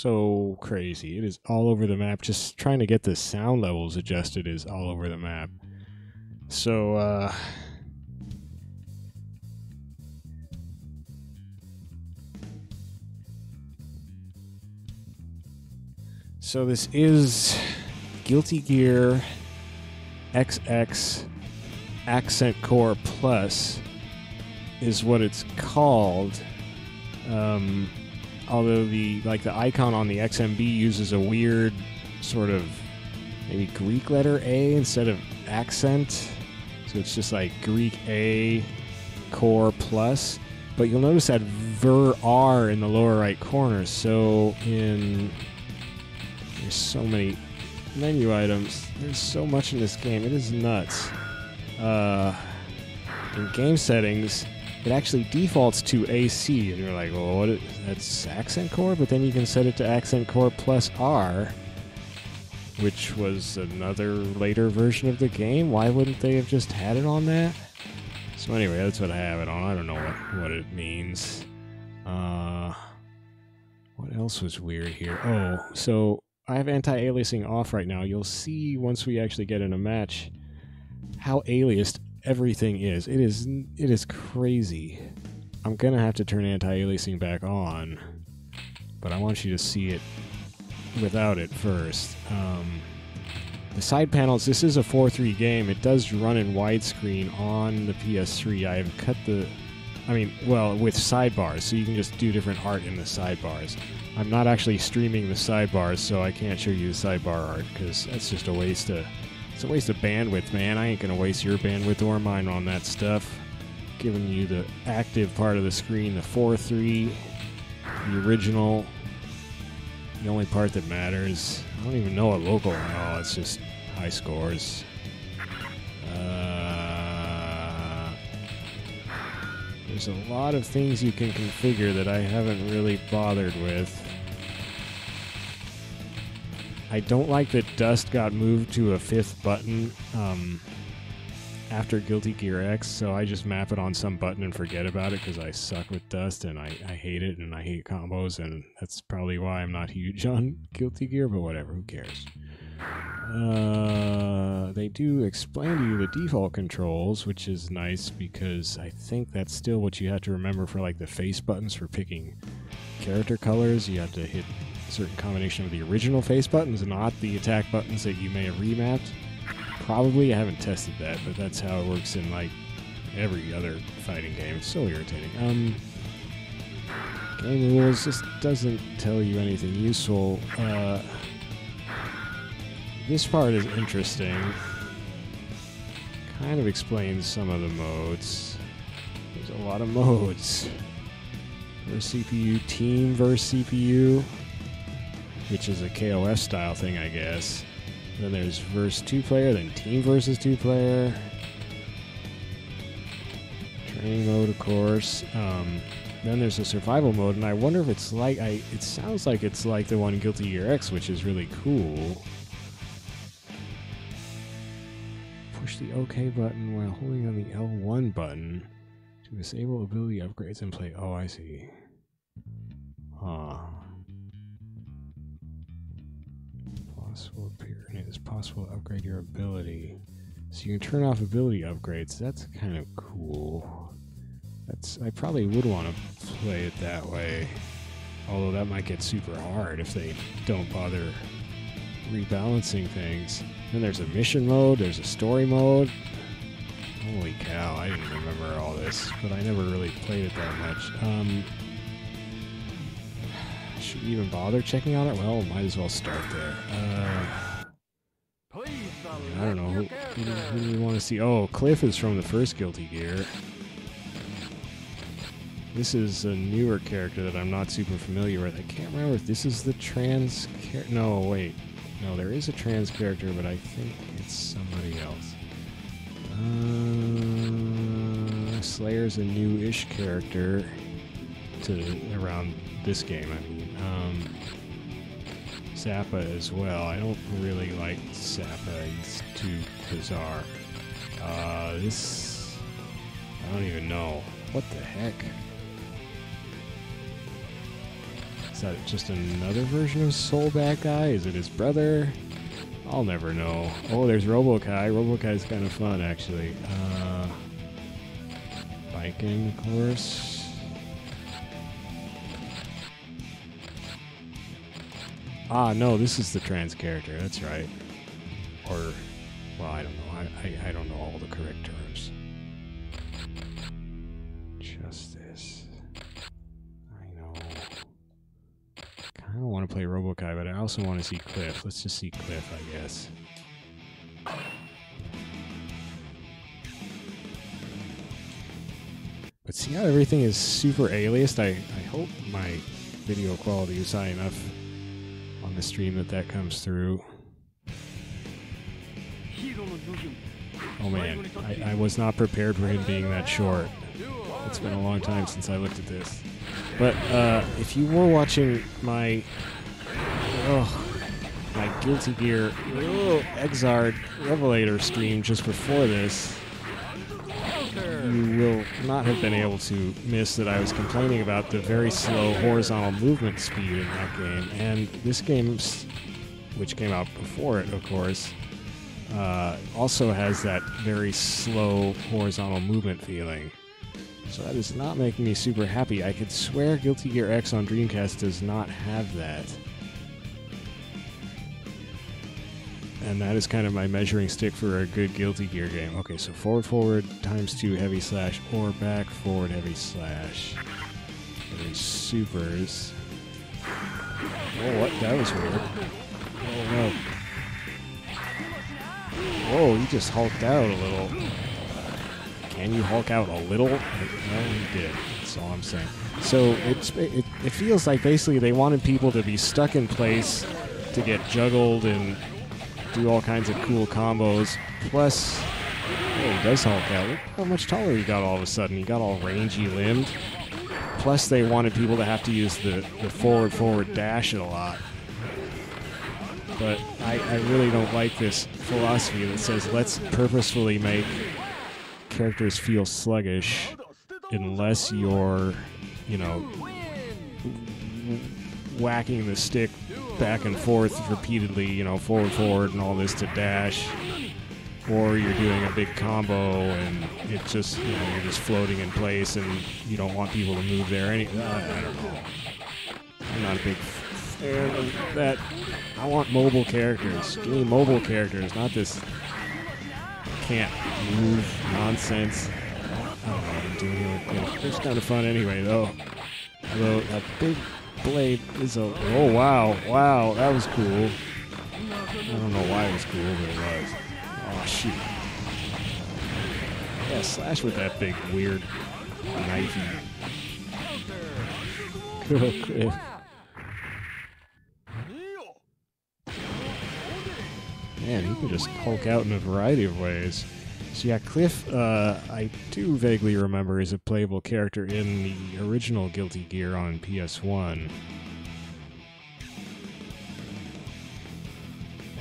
so crazy. It is all over the map. Just trying to get the sound levels adjusted is all over the map. So, so this is Guilty Gear XX Accent Core Plus is what it's called. Although the icon on the XMB uses a weird sort of maybe Greek letter A instead of accent. So it's just like Greek A Core Plus. But you'll notice that ver R in the lower right corner. So there's so many menu items. There's so much in this game. It is nuts. In game settings, it actually defaults to AC, and you're like, well, that's Accent Core? But then you can set it to Accent Core plus R, which was another later version of the game. Why wouldn't they have just had it on that? So anyway, that's what I have it on. I don't know what it means. What else was weird here? Oh, so I have anti-aliasing off right now. You'll see once we actually get in a match how aliased everything is. It is crazy. I'm gonna have to turn anti-aliasing back on, but I want you to see it without it first. The side panels, this is a 4:3 game. It does run in widescreen on the PS3. I have cut with sidebars, so you can just do different art in the sidebars. I'm not actually streaming the sidebars, so I can't show you the sidebar art, because that's just a waste of bandwidth, man. I ain't gonna waste your bandwidth or mine on that stuff. Giving you the active part of the screen, the 4:3, the original, the only part that matters. I don't even know what local. Oh, it's just high scores. There's a lot of things you can configure that I haven't really bothered with. I don't like that Dust got moved to a 5th button after Guilty Gear X, so I just map it on some button and forget about it because I suck with Dust and I hate it and I hate combos, and that's probably why I'm not huge on Guilty Gear, but whatever, who cares? They do explain to you the default controls, which is nice because I think that's still what you have to remember for like the face buttons for picking character colors. You have to hit a certain combination of the original face buttons, not the attack buttons that you may have remapped. Probably, I haven't tested that, but that's how it works in like every other fighting game. It's so irritating. Game rules, this doesn't tell you anything useful. This part is interesting. Kind of explains some of the modes. There's a lot of modes. Versus CPU, team versus CPU, which is a KOF style thing, I guess. Then there's versus 2-player, then team versus 2-player. Training mode, of course. Then there's a survival mode, and I wonder if it's like, it sounds like it's like the one in Guilty Gear X, which is really cool. Push the OK button while holding on the L1 button to disable ability upgrades and play. Oh, I see. It is possible to upgrade your ability. So you can turn off ability upgrades. That's kind of cool. I probably would want to play it that way. Although that might get super hard if they don't bother rebalancing things. Then there's a mission mode, there's a story mode. Holy cow, I didn't remember all this, but I never really played it that much. Should we even bother checking out it? Well, might as well start there. I don't know, who do we want to see? Oh, Cliff is from the first Guilty Gear. This is a newer character that I'm not super familiar with. I can't remember if this is the trans character. No, wait. No, there is a trans character, but I think it's somebody else. Slayer's a new-ish character around this game, I mean. Zappa as well. I don't really like Zappa. He's too bizarre. This... I don't even know. What the heck? Is that just another version of Soul Bad Guy? Is it his brother? I'll never know. Oh, there's Robo-Kai. Robo-Kai's kind of fun, actually. Biking, of course. Ah, no, this is the trans character. That's right. Or, well, I don't know. I don't know all the correct terms. Justice. I know. I don't want to play Robo-Kai, but I also want to see Cliff. Let's just see Cliff, I guess. But see how everything is super aliased? I hope my video quality is high enough on the stream that comes through. Oh man, I was not prepared for him being that short. It's been a long time since I looked at this. But if you were watching my Guilty Gear Exard Revelator stream just before this, you will not have been able to miss that I was complaining about the very slow horizontal movement speed in that game. And this game, which came out before it, of course, also has that very slow horizontal movement feeling. So that is not making me super happy. I could swear Guilty Gear X on Dreamcast does not have that. And that is kind of my measuring stick for a good Guilty Gear game. Okay, so forward, ×2, heavy slash, or back, forward, heavy slash. There's supers. Oh, what? That was weird. Oh, no. Whoa, he just hulked out a little. Can you hulk out a little? No, he did. That's all I'm saying. So it feels like basically they wanted people to be stuck in place to get juggled and do all kinds of cool combos. Plus, oh, he does hulk out. Look how much taller he got all of a sudden. He got all rangy limbed. Plus, they wanted people to have to use the forward dash a lot. But I really don't like this philosophy that says let's purposefully make characters feel sluggish unless you're, you know, whacking the stick back and forth repeatedly, you know, forward, and all this to dash, or you're doing a big combo and it just, you know, you're just floating in place and you don't want people to move there. I don't know. I'm not a big fan of that. I want mobile characters. Give me mobile characters, not this can't move nonsense. I don't know what I'm doing here. It's kind of fun anyway, though. Although a big blade is a... Oh, wow, that was cool. I don't know why it was cool, but it was. Oh, shoot. Yeah, slash with that big, weird, knifey. Cool, Cliff. Man, he can just hulk out in a variety of ways. So yeah, Cliff, I do vaguely remember is a playable character in the original Guilty Gear on PS1.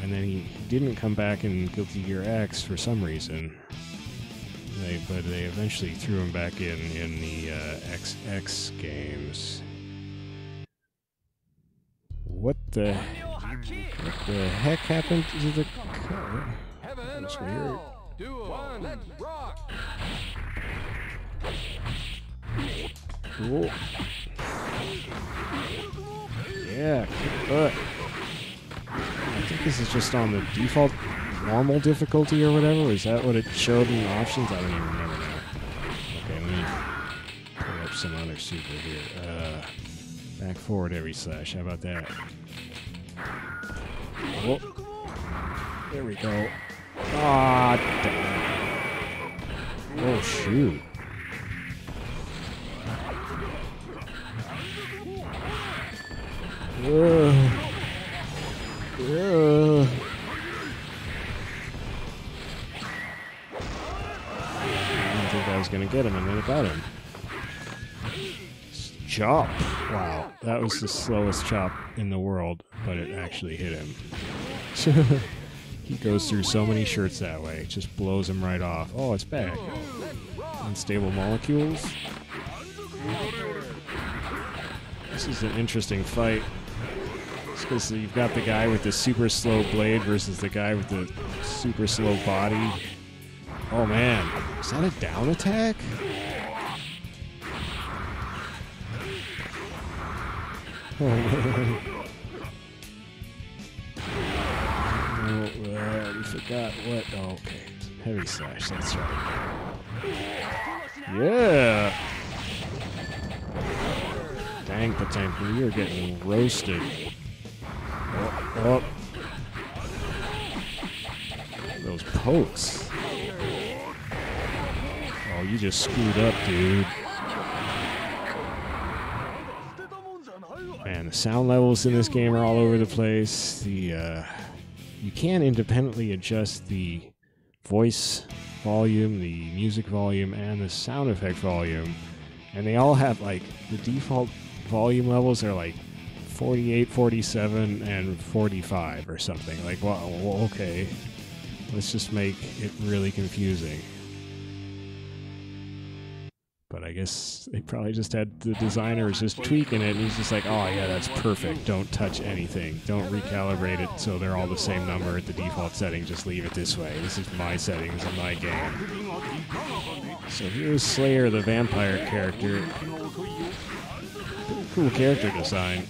And then he didn't come back in Guilty Gear X for some reason. But they eventually threw him back in the XX games. What the heck happened to the car? That was weird. Cool. Yeah, kick butt. I think this is just on the default normal difficulty or whatever. Is that what it showed in the options? I don't even remember now. Okay, let me pull up some other super here. Back forward every slash. How about that? Oh, there we go. Ah, damn. Oh, shoot. I didn't think I was going to get him, and then it got him. Chop. Wow, that was the slowest chop in the world, but it actually hit him. He goes through so many shirts that way. It just blows him right off. Oh, it's back. Unstable molecules. This is an interesting fight. Because you've got the guy with the super slow blade versus the guy with the super slow body. Oh man, is that a down attack? Oh man. Oh, I already forgot what. Oh, okay. Heavy slash, that's right. Yeah! Dang, Potemkin, you're getting roasted. Oh. Those pokes. Oh, you just screwed up, dude. Man, the sound levels in this game are all over the place. You can independently adjust the voice volume, the music volume, and the sound effect volume. And they all have, like, the default volume levels are like 48, 47, and 45 or something. Like, well, okay. Let's just make it really confusing. But I guess they probably just had the designers just tweaking it, and he's just like, oh yeah, that's perfect. Don't touch anything. Don't recalibrate it so they're all the same number at the default setting. Just leave it this way. This is my settings in my game. So here's Slayer, the vampire character. Pretty cool character design.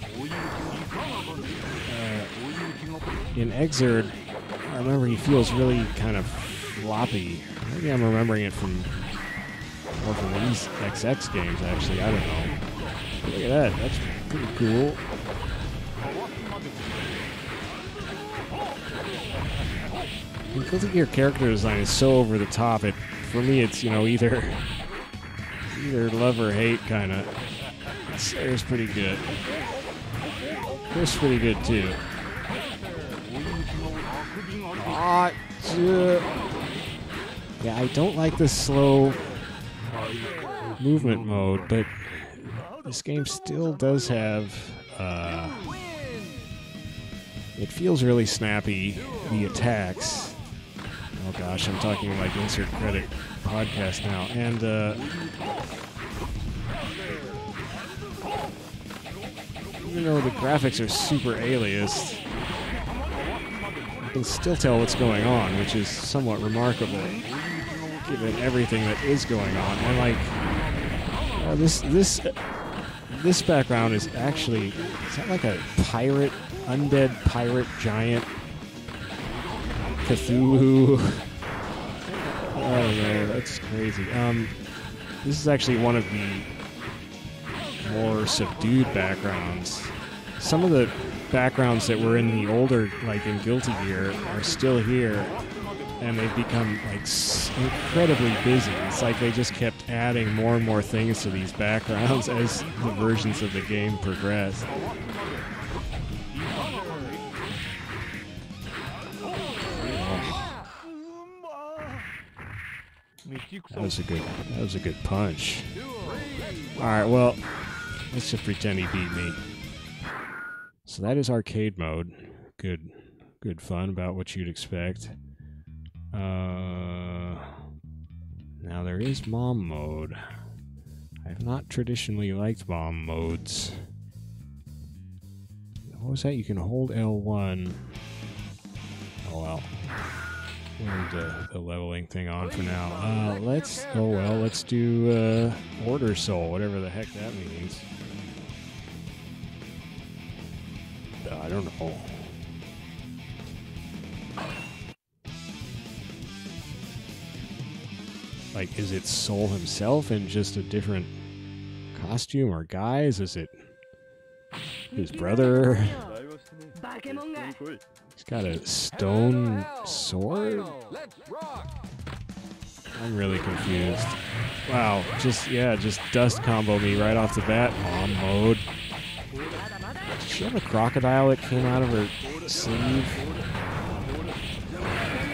In Exerd, I remember he feels really kind of floppy. Maybe I'm remembering it from these XX games, actually. I don't know. But look at that. That's pretty cool. Because your character design is so over the top, for me it's, you know, either love or hate, kind of. Slayer's pretty good. Chris pretty good too. Yeah, I don't like the slow movement mode, but this game still does have, it feels really snappy, the attacks. Oh gosh, I'm talking like insert credit podcast now, and even though the graphics are super aliased, you can still tell what's going on, which is somewhat remarkable, given everything that is going on. And like, this background is actually, is that like a pirate, undead pirate giant Cthulhu? I don't know, that's crazy. This is actually one of the more subdued backgrounds. Some of the backgrounds that were in the older, like in Guilty Gear, are still here, and they've become like incredibly busy. It's like they just kept adding more and more things to these backgrounds as the versions of the game progressed. That was a good punch. Alright, well, let's just pretend he beat me. So that is arcade mode. Good fun, about what you'd expect. Now there is mom mode. I've not traditionally liked mom modes. What was that? You can hold L1. Oh well. Leave the leveling thing on for now. Let's do Order Soul, whatever the heck that means. I don't know. Like, is it Soul himself in just a different costume or guise? Is it his brother? He's got a stone sword? I'm really confused. Wow, just dust combo me right off the bat. Mom mode. Did she have a crocodile that came out of her sleeve?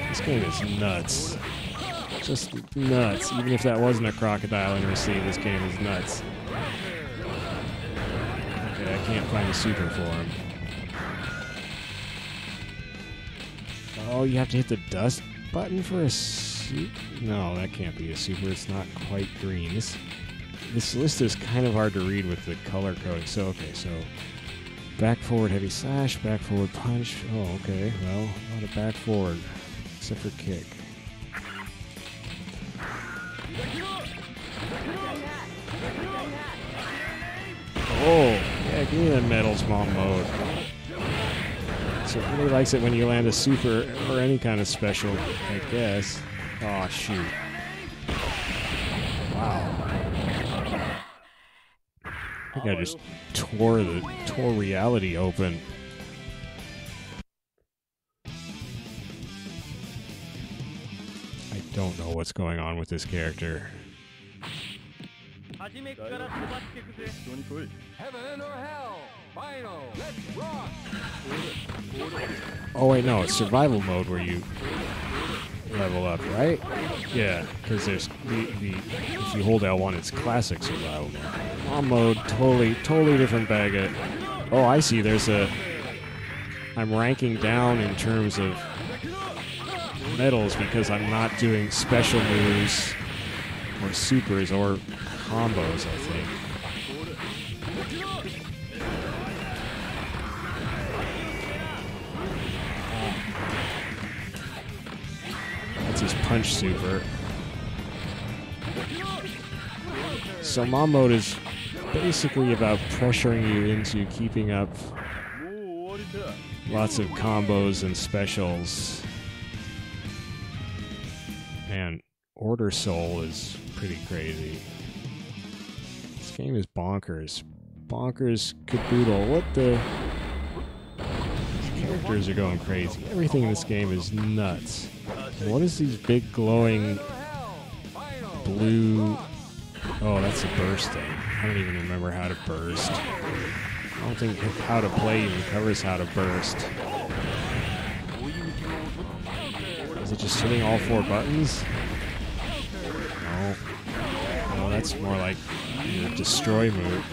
This game is nuts. Just nuts. Even if that wasn't a crocodile in her sleeve, this game is nuts. Okay, I can't find a super for him. Oh, you have to hit the dust button for a super? No, that can't be a super. It's not quite green. this list is kind of hard to read with the color coding. So, okay, so back forward heavy slash, back forward punch. Oh, okay, well, not a back forward, except for kick. Oh, yeah, give me the medals mom mode. So it really likes it when you land a super or any kind of special, I guess. Oh, shoot. Wow. I think I just tore reality open. I don't know what's going on with this character. Heaven or hell? Final. Let's rock. Oh wait, no, it's survival mode where you level up, right? Yeah, because there's if you hold L1, it's classic survival mode. Mom mode, totally different bag of. Oh, I see. I'm ranking down in terms of medals because I'm not doing special moves or supers or combos, I think. That's his punch super. So mom mode is basically about pressuring you into keeping up lots of combos and specials. And Order Soul is pretty crazy. This game is bonkers. Bonkers caboodle. What the? These characters are going crazy. Everything in this game is nuts. And what is these big glowing blue? Oh, that's a burst thing. I don't even remember how to burst. I don't think how to play even covers how to burst. Is it just hitting all 4 buttons? No. No, that's more like the destroy move.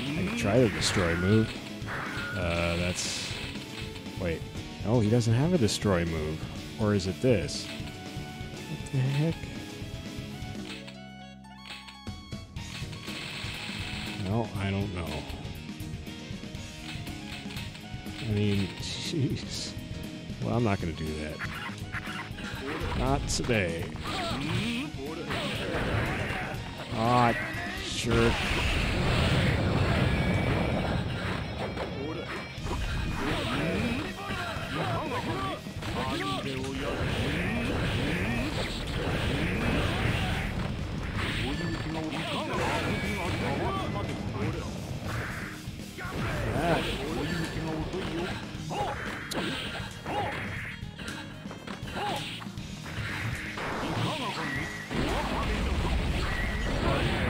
I can try the destroy move. That's... Wait. No, he doesn't have a destroy move. Or is it this? What the heck? No, I don't know. I mean, jeez. Well, I'm not going to do that. Not today. Ah, sure.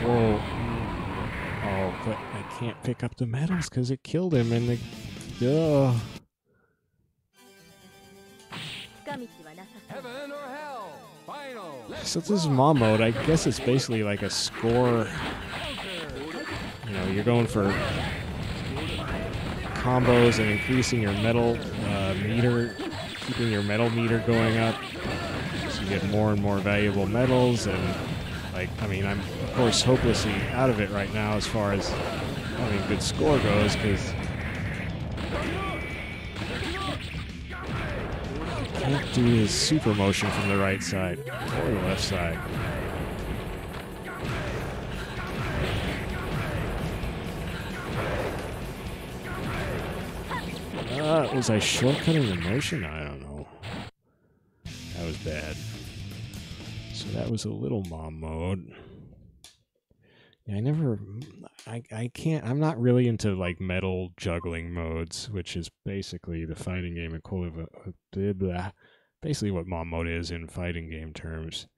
Whoa. Oh, but I can't pick up the medals because it killed him and the... Heaven or hell? Final. So this is mom mode. I guess it's basically like a score. You know, you're going for combos and increasing your medal meter, keeping your medal meter going up, so you get more and more valuable medals. And like, I mean, I'm of course hopelessly out of it right now as far as having a good score goes because I can't do his super motion from the right side or the left side. Was I shortcutting the motion? I don't know. That was bad. So that was a little mom mode. Yeah, I can't, I'm not really into like metal juggling modes, which is basically the fighting game equivalent of basically what mom mode is in fighting game terms.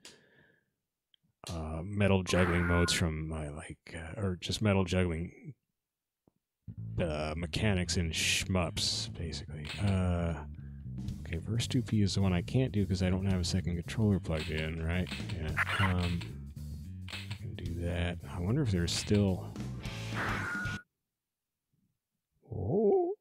Metal juggling modes from or just metal juggling mechanics in shmups, basically. Okay, verse 2P is the one I can't do because I don't have a second controller plugged in, right? Yeah. I can do that. I wonder if there's still... Oh.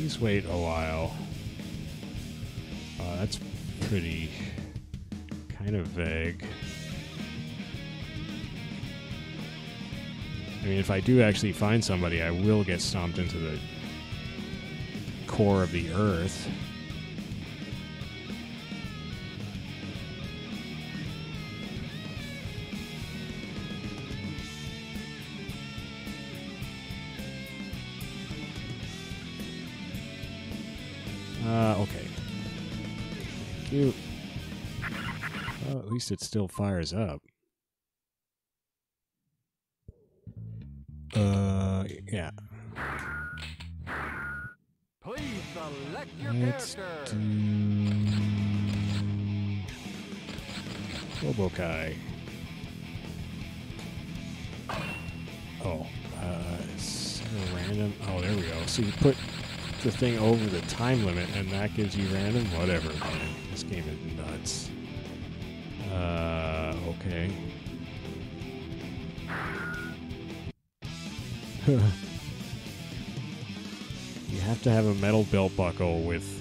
Please wait a while. That's pretty kind of vague. I mean, if I do actually find somebody, I will get stomped into the core of the earth. Okay. Thank you. Well, at least it still fires up. Yeah. Please select your Let's character. do Robokai. Oh, is there a random? Oh, there we go. So you put the thing over the time limit, and that gives you random. Whatever, man. This game is nuts. Okay. You have to have a metal belt buckle with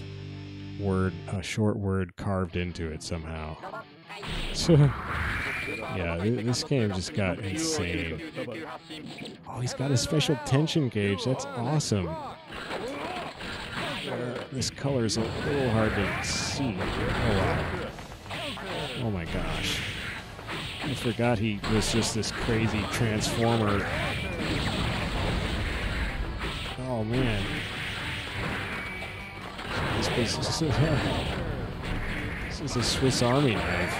a short word carved into it somehow. Yeah, this game just got insane. Oh, he's got a special tension gauge. That's awesome. This color is a little hard to see. Oh, wow. Oh my gosh. I forgot he was just this crazy transformer. Oh man. This is a Swiss Army knife.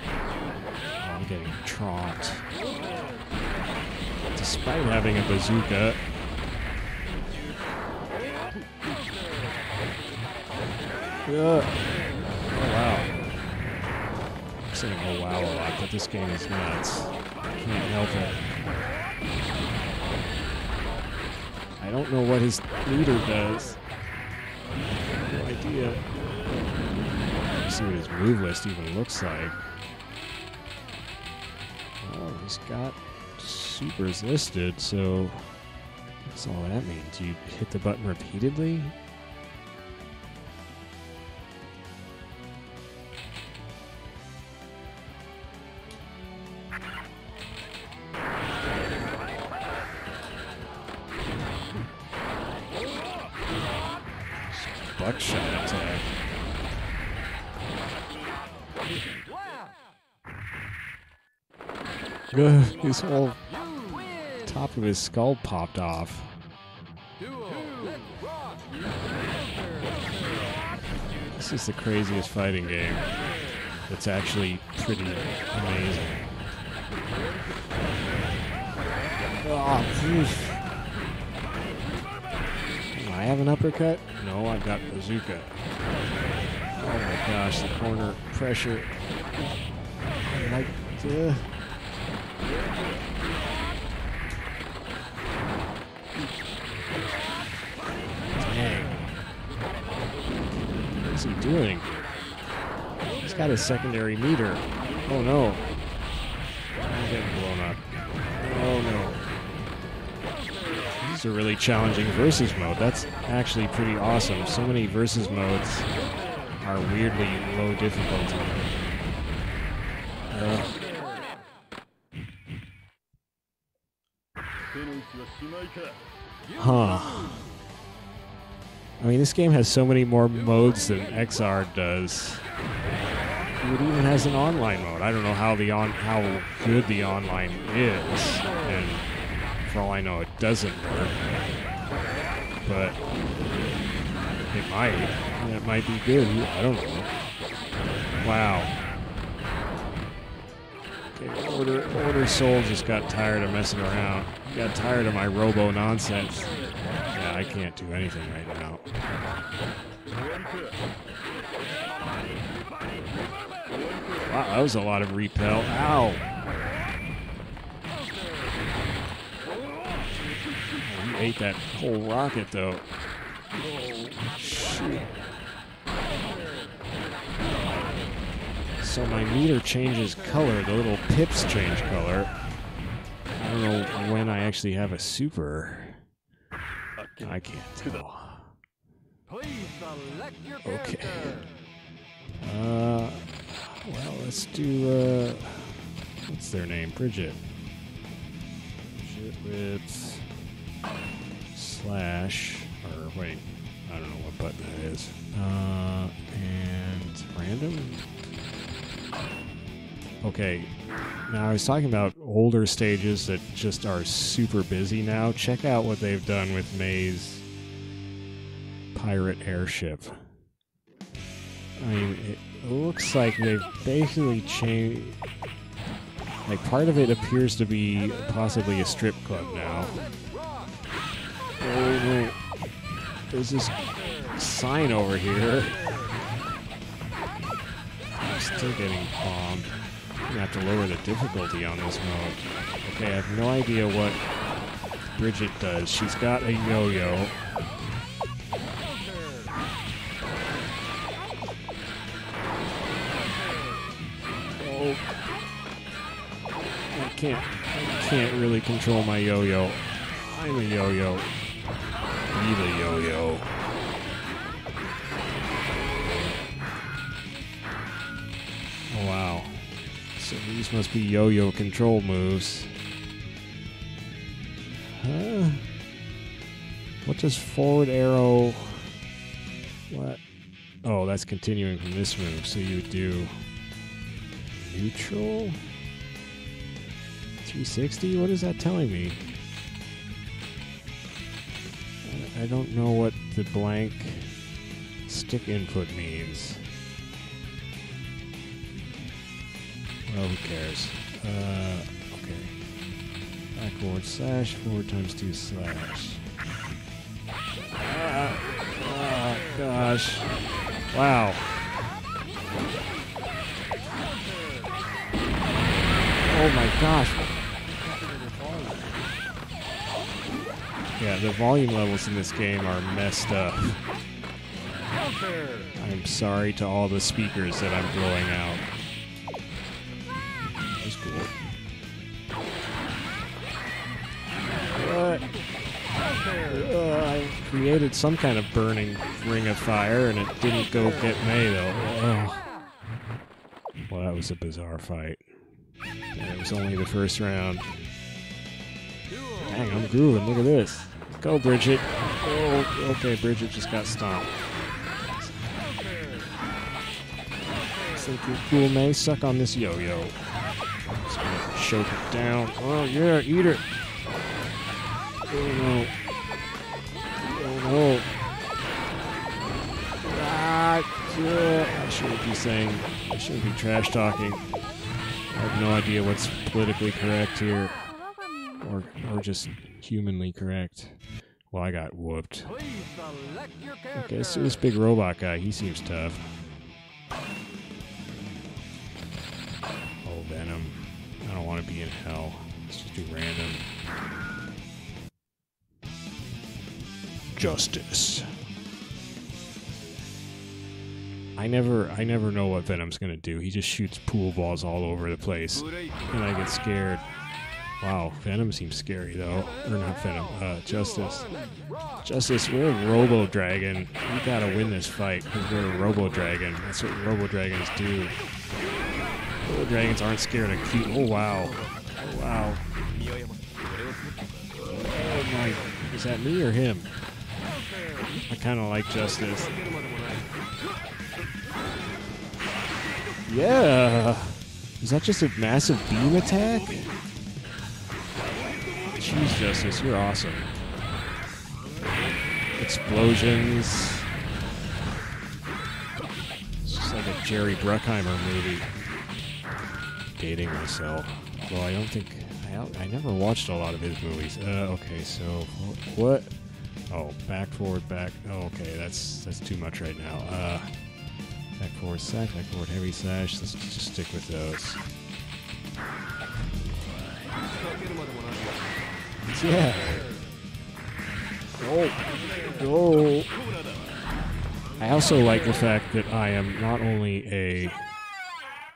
Oh, I'm getting tromped. Despite having a bazooka. Oh wow. I'm saying oh wow a lot, but this game is nuts. I can't help it. I don't know what his leader does. I have no idea. Let's see what his move list even looks like. Oh, he's got supers listed, so that's all that means. You hit the button repeatedly? Buckshot attack. His whole top of his skull popped off. This is the craziest fighting game. It's actually pretty amazing. Oh, poof. I have an uppercut? No, I've got bazooka. Oh my gosh, the corner pressure. Like, dang. What's he doing? He's got a secondary meter. Oh no. I'm getting blown up. Oh no. This is a really challenging versus mode. That's actually pretty awesome. So many versus modes are weirdly low difficulty. Huh. I mean, this game has so many more modes than XR does. It even has an online mode. I don't know how good the online is, and for all I know, it doesn't work. But it might. And it might be good. I don't know. Wow. Okay, Order Soul just got tired of messing around. Got tired of my robo nonsense. Yeah, I can't do anything right now. Wow, that was a lot of repel. Ow! Oh, he ate that whole rocket, though. Shoot. So my meter changes color. The little pips change color. I don't know when I actually have a super. I can't tell. Please select your Okay. character. Well, let's do, what's their name? Bridget. Bridget with slash, or wait, I don't know what button that is. And random? Okay, now I was talking about older stages that just are super busy now. Check out what they've done with May's pirate airship. I mean, it looks like they've basically changed. Like, part of it appears to be possibly a strip club now. Oh, no. There's this sign over here. I'm still getting bombed. I'm gonna have to lower the difficulty on this mode. Okay, I have no idea what Bridget does. She's got a yo-yo. Oh. I can't really control my yo-yo. I'm a yo-yo. Be the yo-yo. Oh, wow. So these must be yo-yo control moves. What does forward arrow... What? Oh, that's continuing from this move. So you would do... neutral? 360? What is that telling me? I don't know what the blank stick input means. Well, who cares? Okay. Backward slash, forward times 2 slash. Gosh. Wow. Oh my gosh. Yeah, the volume levels in this game are messed up. I'm sorry to all the speakers that I'm blowing out. That's cool. What? I created some kind of burning ring of fire and it didn't go get May though. Oh. Well, that was a bizarre fight. And it was only the first round. Dang, I'm grooving. Look at this. Go, Bridget. Oh, okay, Bridget just got stomped. Think you're cool, May? Suck on this yo-yo. Just gonna choke it down. Oh, yeah, eat it. Oh, no. Oh, no. I shouldn't be saying... I shouldn't be trash-talking. I have no idea what's politically correct here. Or just humanly correct. Well, I got whooped. Okay, let's do this big robot guy. He seems tough. Oh, Venom. I don't want to be in hell. Let's just do random. Justice. I never know what Venom's gonna do. He just shoots pool balls all over the place. And I get scared. Wow, Venom seems scary though. Or not Venom, Justice. Justice, we're a Robo Dragon. We gotta win this fight because we're a Robo Dragon. That's what Robo Dragons do. Robo Dragons aren't scared of cute. Oh wow. Oh wow. Oh my. Is that me or him? I kinda like Justice. Yeah! Is that just a massive beam attack? Jeez, Justice, you're awesome. Explosions. It's just like a Jerry Bruckheimer movie. Dating myself. Well, I don't think... I never watched a lot of his movies. Okay, so... What? Oh, back, forward, back... Oh, okay, that's too much right now. Back, forward, sash, back, forward, heavy sash. Let's just stick with those. Yeah. Oh. I also like the fact that I am not only a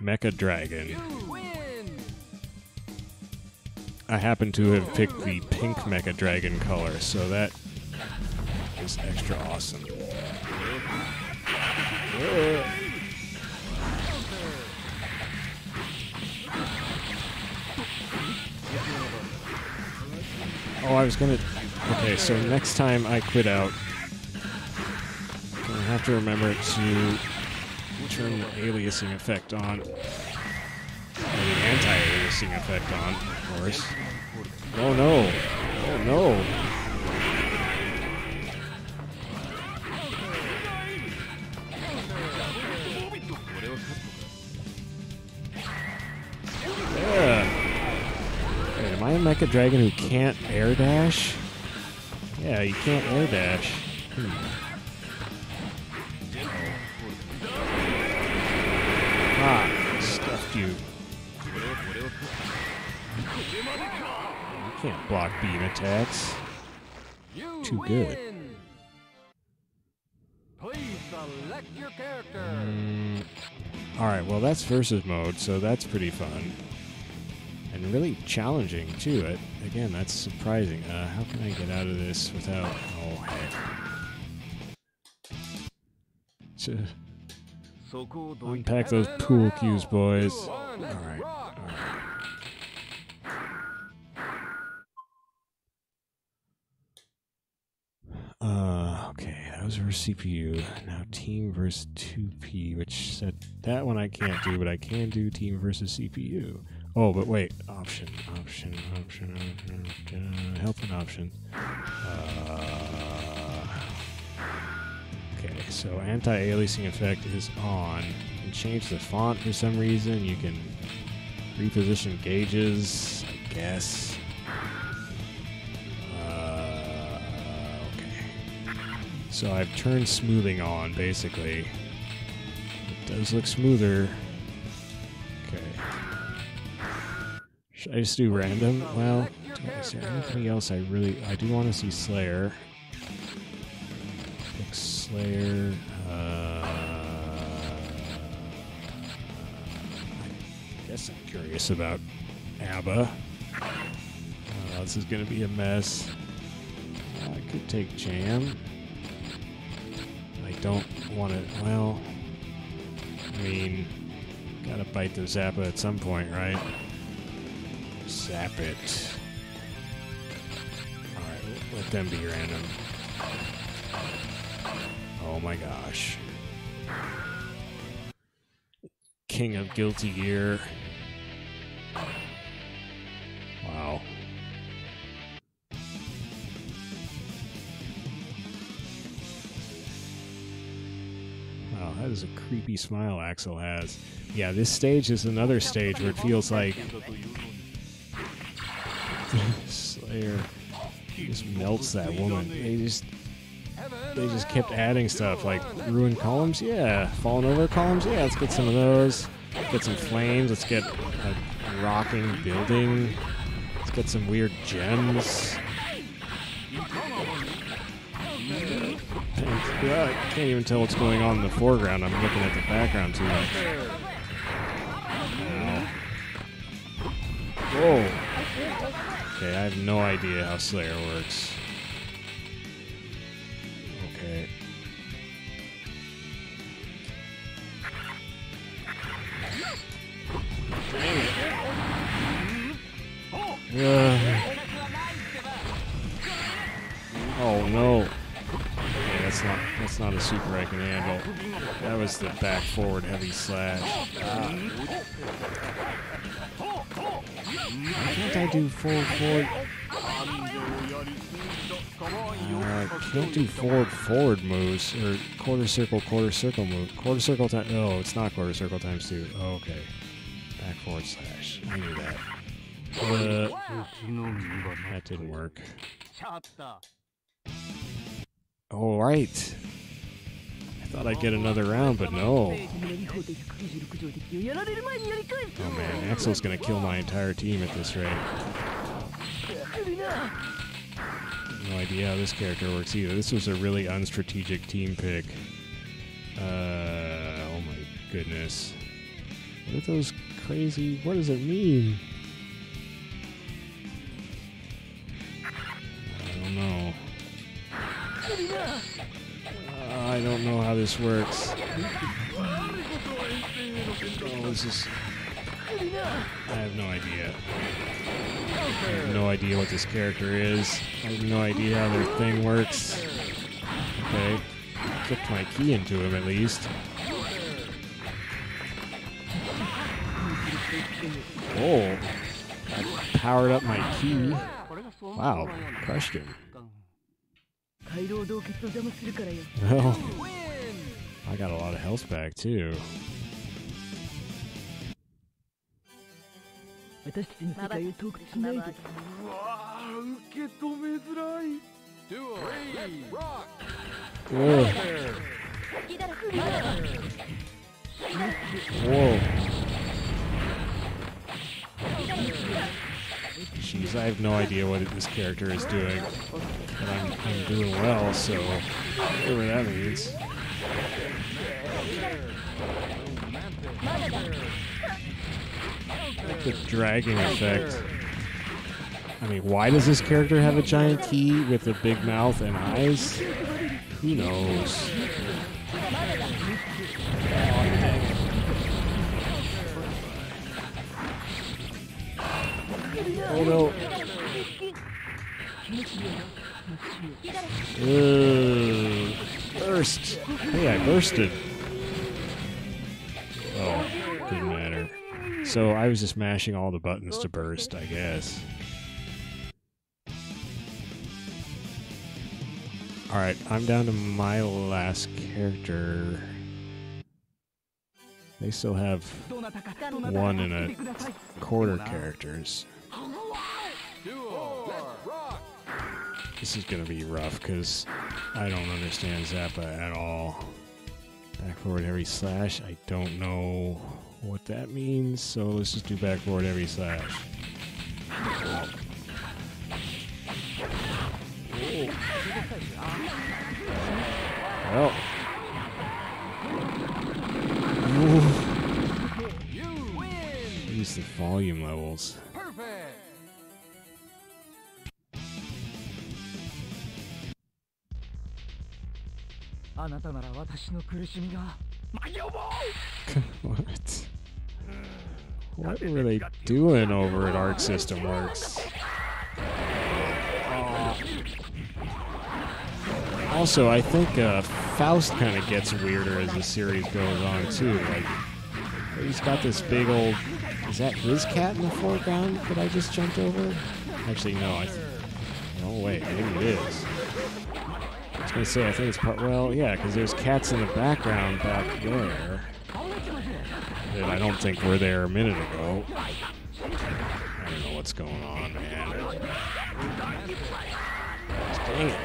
mecha dragon. I happen to have picked the pink mecha dragon color, so that is extra awesome. Oh, I was gonna... Okay, so next time I quit out, I'm gonna have to remember to turn the aliasing effect on. Or the anti-aliasing effect on, of course. Oh no! Oh no! Wait, am I a Mecha Dragon who can't air dash? Yeah, you can't air dash. Ah, stuffed you. You can't block beam attacks. Too good. Please select your character. Alright, well that's versus mode, so that's pretty fun. And really challenging, too. Again, that's surprising. How can I get out of this without... Oh, heck. Unpack those pool cues, boys. Alright. Okay, that was versus CPU. Now team versus 2P, which said that one I can't do, but I can do team versus CPU. Oh, but wait. Option. Health and options. Okay, so anti-aliasing effect is on. You can change the font for some reason. You can reposition gauges, I guess. Okay. So I've turned smoothing on, basically. It does look smoother. Okay. Should I just do random? Well, is there anything else I do want to see Slayer. Pick Slayer. I guess I'm curious about ABBA. This is going to be a mess. I could take Jam. I don't want to... Well, I mean, gotta bite the Zappa at some point, right? Zap it. Alright, let them be random. Oh my gosh. King of Guilty Gear. Wow. Wow, that is a creepy smile Axel has. Yeah, this stage is another stage where it feels like Slayer just melts that woman. They just kept adding stuff like ruined columns. Yeah, fallen over columns. Yeah, let's get some of those. Get some flames. Let's get a rocking building. Let's get some weird gems. I can't even tell what's going on in the foreground. I'm looking at the background too much. Whoa. Okay, I have no idea how Slayer works. Okay. Oh no. Okay, that's not a super I can handle. That was the back forward heavy slash. Why can't I do forward? Can't do forward moves or quarter circle move. Quarter circle time. Oh, it's not quarter circle times 2. Oh, okay. Back forward slash. I knew that. That didn't work. All right. I thought I'd get another round, but no. Oh man, Axel's gonna kill my entire team at this rate. No idea how this character works either. This was a really unstrategic team pick. Oh my goodness. What are those crazy... What does it mean? I don't know. this works. Oh, this is... I have no idea. I have no idea what this character is. I have no idea how their thing works. Okay. Kicked my key into him at least. Oh. I powered up my key. Wow. Crushed him. Well, I got a lot of health back too. Whoa. Whoa. Jeez, I have no idea what this character is doing. But I'm doing well, so whatever that means. Like the dragging effect. I mean, why does this character have a giant key with a big mouth and eyes? Who knows? Oh no. Burst. Hey, I bursted. Oh, didn't matter. So I was just mashing all the buttons to burst, I guess. Alright, I'm down to my last character. They still have 1 1/4 characters. This is gonna be rough because I don't understand Zappa at all. Back forward heavy slash, I don't know what that means, so let's just do back forward heavy slash. Well. Use the volume levels. What? What were they doing over at Arc System Works? Also, I think Faust kind of gets weirder as the series goes on too. Like, he's got this big old. Is that his cat in the foreground that I just jumped over? Actually, no. No, wait, maybe it is. I was gonna say, I think it's part. Well, yeah, because there's cats in the background back there that I don't think were there a minute ago. I don't know what's going on, man. Dang it.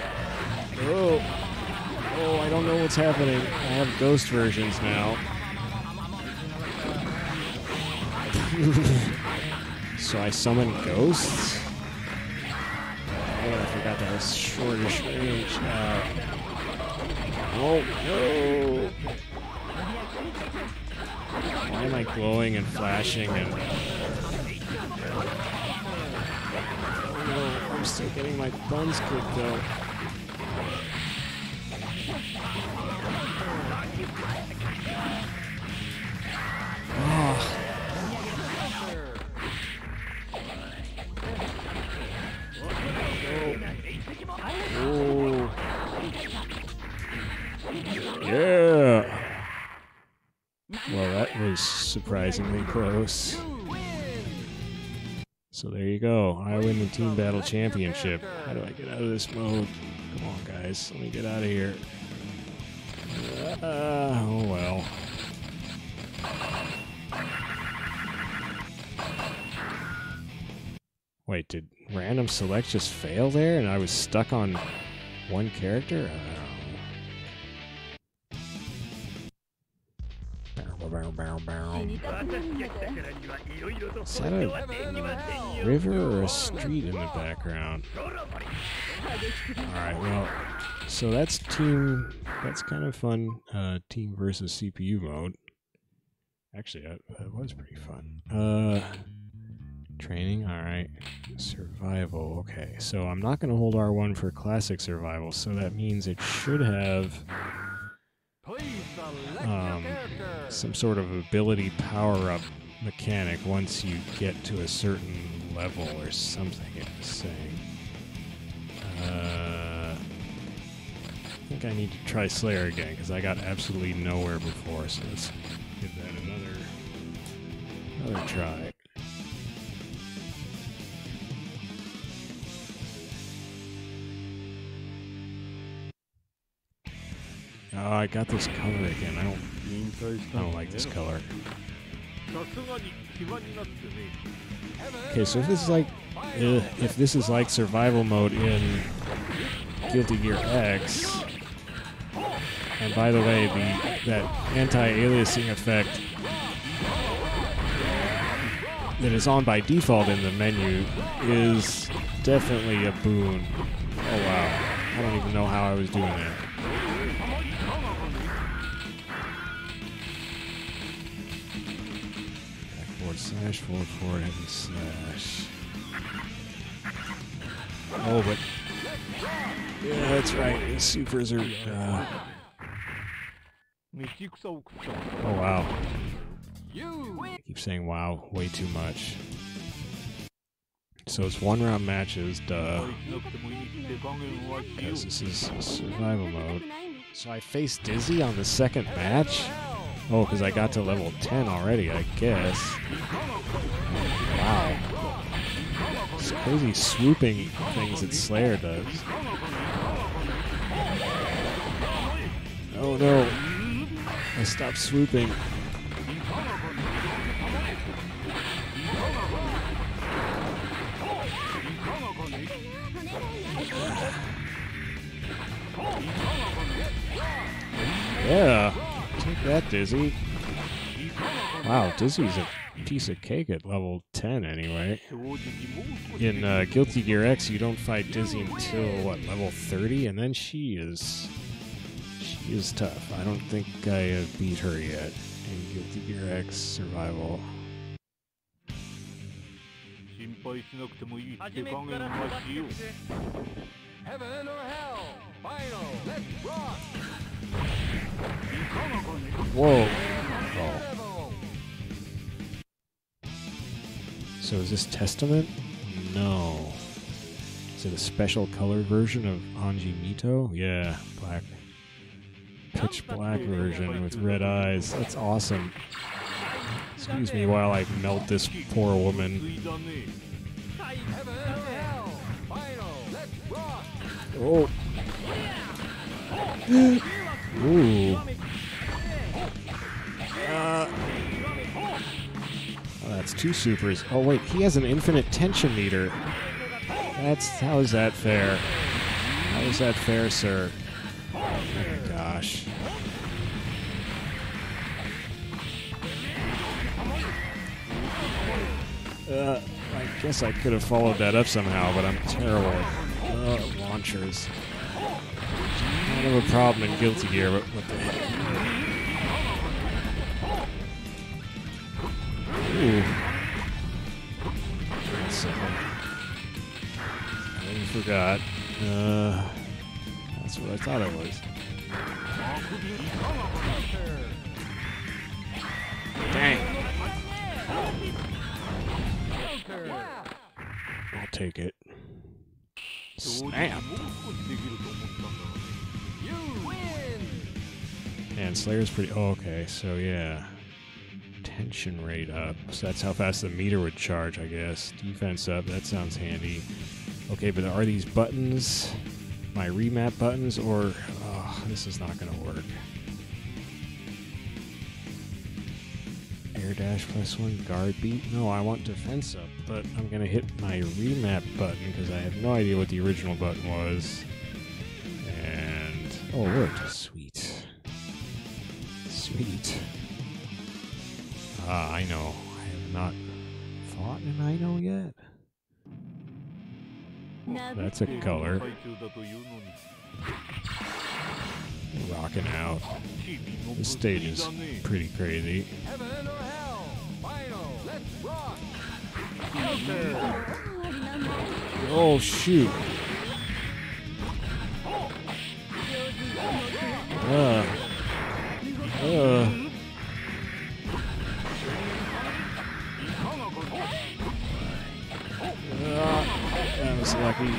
Oh, I don't know what's happening. I have ghost versions now. So I summon ghosts? Oh, I forgot that was shortish range. Oh, no! Why am I glowing and flashing and... Oh no, I'm still getting my buns kicked though. Yeah. Well, that was surprisingly close. So there you go. I win the Team Battle Championship. How do I get out of this mode? Come on, guys. Let me get out of here. Oh, well. Wait, did random select just fail there and I was stuck on one character? Is that a river or a street in the background? Alright, well, so that's team, that's kind of fun, team versus CPU mode. Actually, that was pretty fun. Training, alright. Survival, okay. So I'm not going to hold R1 for classic survival, so that means it should have some sort of ability power-up mechanic once you get to a certain level or something, it was saying. I think I need to try Slayer again, because I got absolutely nowhere before, so let's give that another try. Oh, I got this color again. I don't like this color. Okay, so if this is like survival mode in Guilty Gear X, and by the way, that anti-aliasing effect that is on by default in the menu is definitely a boon. Oh wow, I don't even know how I was doing that. Slash forward heavy slash. Oh, but yeah, that's right. The supers are. Oh wow! I keep saying wow way too much. So it's 1-round matches, duh. Because this is survival mode. So I faced Dizzy on the second match. Oh, because I got to level 10 already, I guess. Wow. It's crazy swooping things that Slayer does. Oh no. I stopped swooping. Yeah. Take that, Dizzy. Wow, Dizzy's a piece of cake at level 10 anyway. In Guilty Gear X, you don't fight Dizzy until, what, level 30? And then she is tough. I don't think I have beat her yet in Guilty Gear X Survival. Heaven or hell? Final. Let's rock. Whoa. Oh. So is this Testament? No. Is it a special colored version of Anji Mito? Yeah, black. Pitch black version with red eyes. That's awesome. Excuse me while I melt this poor woman. Heaven or hell? Final. Let's rock. Oh. Ooh. Oh, that's 2 supers. Oh wait, he has an infinite tension meter. How is that fair? How is that fair, sir? Oh my gosh. I guess I could have followed that up somehow, but I'm terrible at launchers. Kind of a problem in Guilty Gear, but what the heck? Ooh. Wait a second. I forgot. That's what I thought it was. Dang. I'll take it. Snap. Man, Slayer's pretty... Oh, okay, so yeah. Tension rate up. So that's how fast the meter would charge, I guess. Defense up, that sounds handy. Okay, but are these buttons my remap buttons, or... Oh, this is not going to work. Air dash +1, guard beat? No, I want defense up, but I'm going to hit my remap button because I have no idea what the original button was. And... Oh, it worked. Sweet. Sweet. Ah, I know. I have not fought an I know yet. That's a color. Rocking out. This stage is pretty crazy. Heaven or hell? Final. Let's rock. Oh, shoot. That was lucky.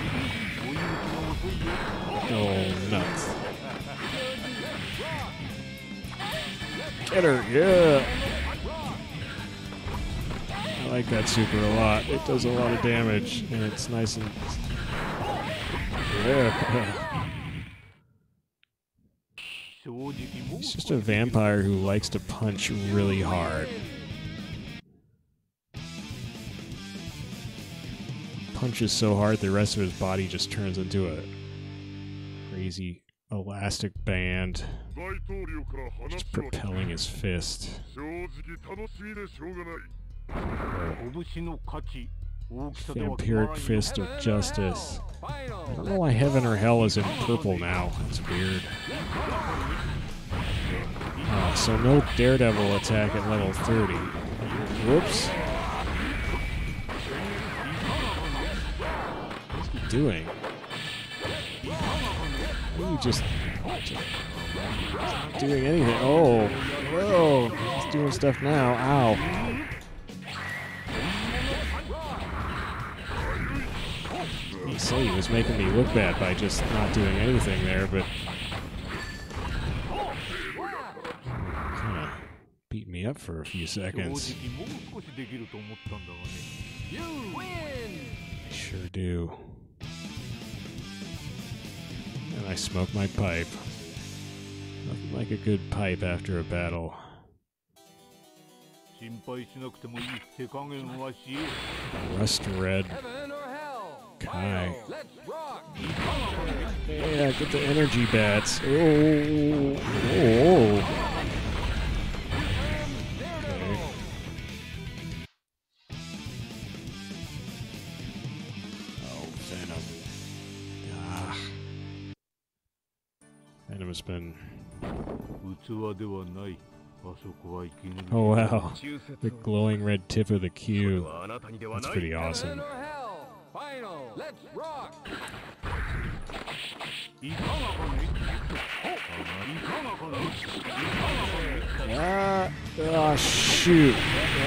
Oh, nuts. Get her, yeah! I like that super a lot. It does a lot of damage, and it's nice and... Yeah. He's just a vampire who likes to punch really hard. Punches so hard the rest of his body just turns into a crazy elastic band, just propelling his fist. Vampiric Fist of Justice. I don't know why Heaven or Hell is in purple now. That's weird. So no Daredevil attack at level 30. Whoops. What's he doing? Ooh, just doing anything. Oh, whoa. He's doing stuff now. Ow. He said he was making me look bad by just not doing anything there, but kind of beat me up for a few seconds. You win! I sure do. And I smoke my pipe. Nothing like a good pipe after a battle. Rust Red. Heaven or hell? Kai. Let's rock! Yeah, get the energy bats. Oh. Okay. Oh, Venom. Ah. Venom has been... Oh wow, the glowing red tip of the Q. That's pretty awesome. Heaven or hell? Final! Let's rock! Ah, oh shoot.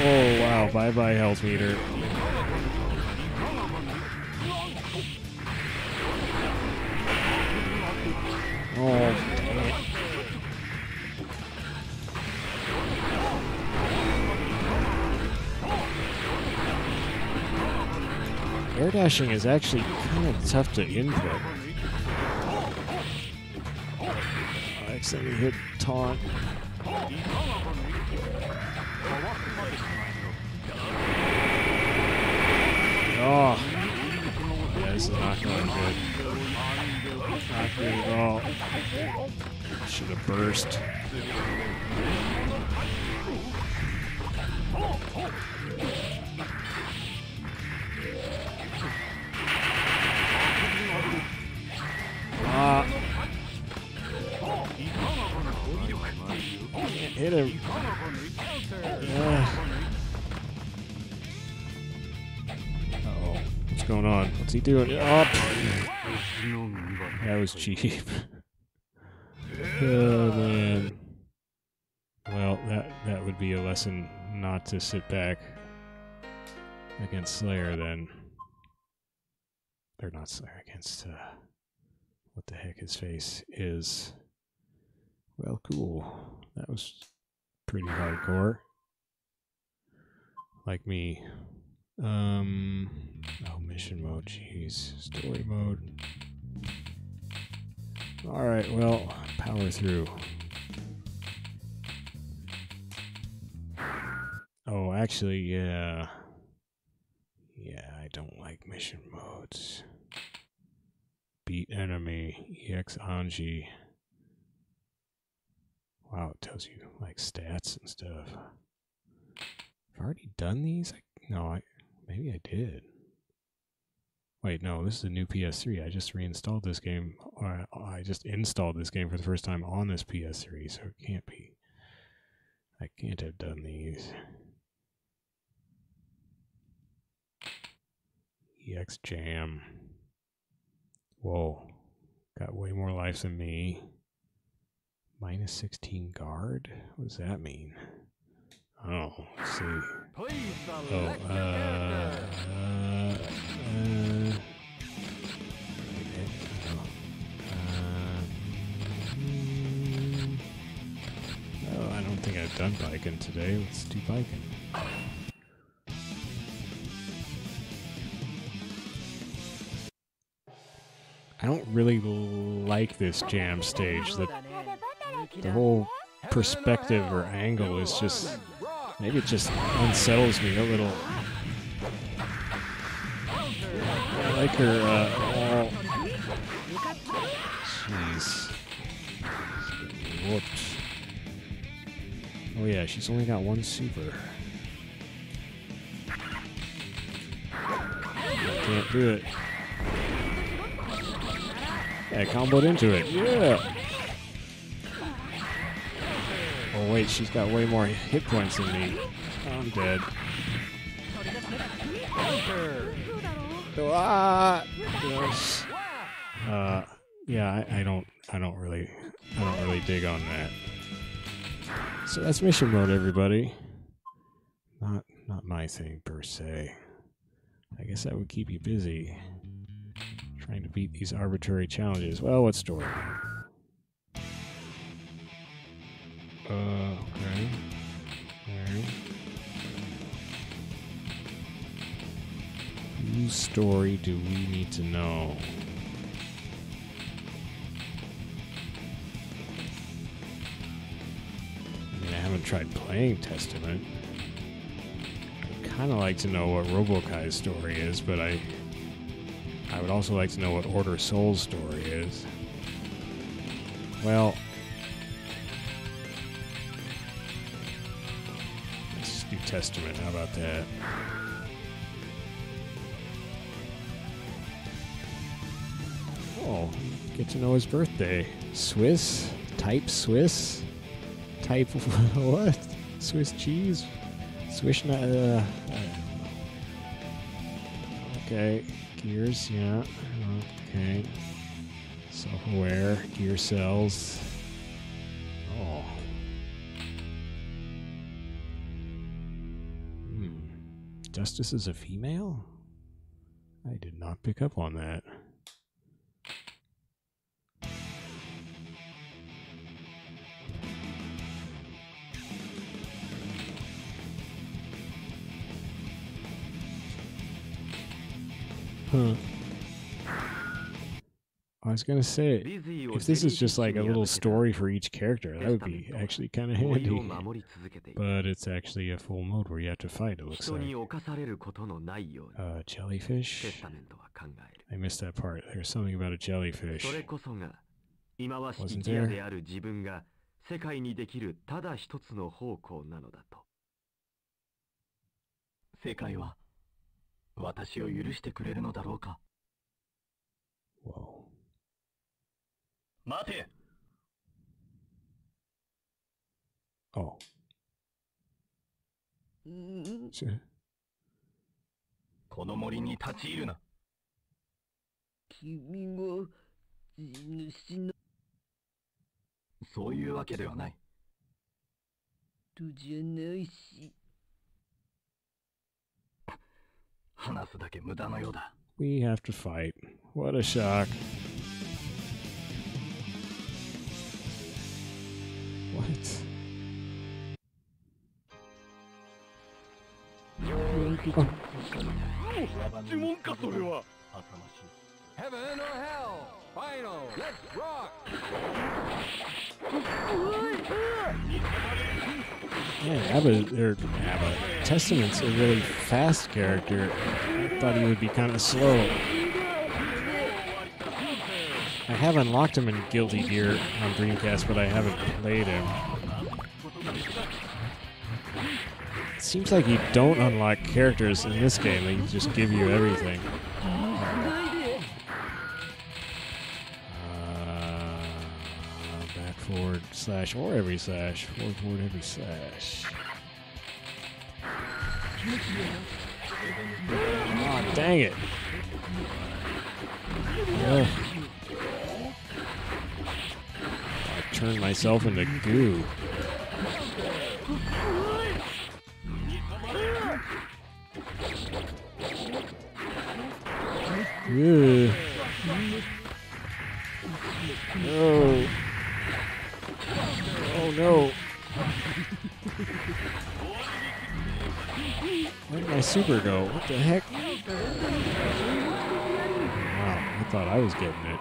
Oh wow, bye bye health meter. Oh, dang it. Air dashing is actually kind of tough to input. I accidentally hit taunt. Oh. Yeah, this is not going good. Not good at all. Should have burst. Hit him. Uh-oh. What's going on? What's he doing? Oh, that was cheap. Oh, man. Well, that would be a lesson not to sit back against Slayer, then. Or not Slayer, against, what the heck his face is. Well, cool. That was pretty hardcore. Like me. Oh, mission mode, jeez. Story mode. Alright, well, power through. Oh, actually, yeah. Yeah, I don't like mission modes. Beat enemy, EX Anji. Wow, it tells you, like, stats and stuff. I've already done these? Maybe I did. Wait, no, this is a new PS3. I just reinstalled this game. Or I just installed this game for the first time on this PS3, so it can't be. I can't have done these. EX Jam. Whoa. Got way more life than me. Minus 16 guard? What does that mean? Oh, let's see. Please select Oh, your character. Oh, I don't think I've done biking today. Let's do biking. I don't really like this jam stage. The whole perspective or angle is just... Maybe it just unsettles me a little. I like her, jeez. Whoops. Oh yeah, she's only got one super. I can't do it. Yeah, I comboed into it. Yeah! Oh wait, she's got way more hit points than me. I'm dead. Ah! Yes. Yeah, I don't really dig on that. So that's mission mode, everybody. Not my thing per se. I guess that would keep you busy trying to beat these arbitrary challenges. Well, what story? Okay. Alright. Whose story do we need to know? I mean, I haven't tried playing Testament. I'd kind of like to know what Robokai's story is, but I would also like to know what Order Soul's story is. Well... New Testament, how about that? Oh, get to know his birthday. Swiss? Type Swiss? Type what? Swiss cheese? Swiss okay. Gears, yeah. Okay. Self-aware. Gear cells. Oh. Justice is a female? I did not pick up on that. Huh. I was gonna say, if this is just like a little story for each character, that would be actually kind of handy. But it's actually a full mode where you have to fight, it looks like. Jellyfish? I missed that part. There's something about a jellyfish. Wasn't there? 世界にできるただ一つの方向なのだと。世界は私を許してくれるのだろうか。Whoa. 待て。Oh. この森に立ち入るな。君も地主の。そういうわけではない。とじゃないし。話すだけ無駄のようだ。We have to fight. What a shock. What? Heaven or hell? Final. Let's rock. Abba. Testament's a really fast character. I thought he would be kind of slow. I have unlocked him in Guilty Gear on Dreamcast, but I haven't played him. It seems like you don't unlock characters in this game, they just give you everything. Back forward slash or heavy slash. Forward, forward, heavy slash. Oh, dang it. Ugh. turn myself into goo. Ugh. No. Oh no. Where did my super go? What the heck? Wow, I thought I was getting it.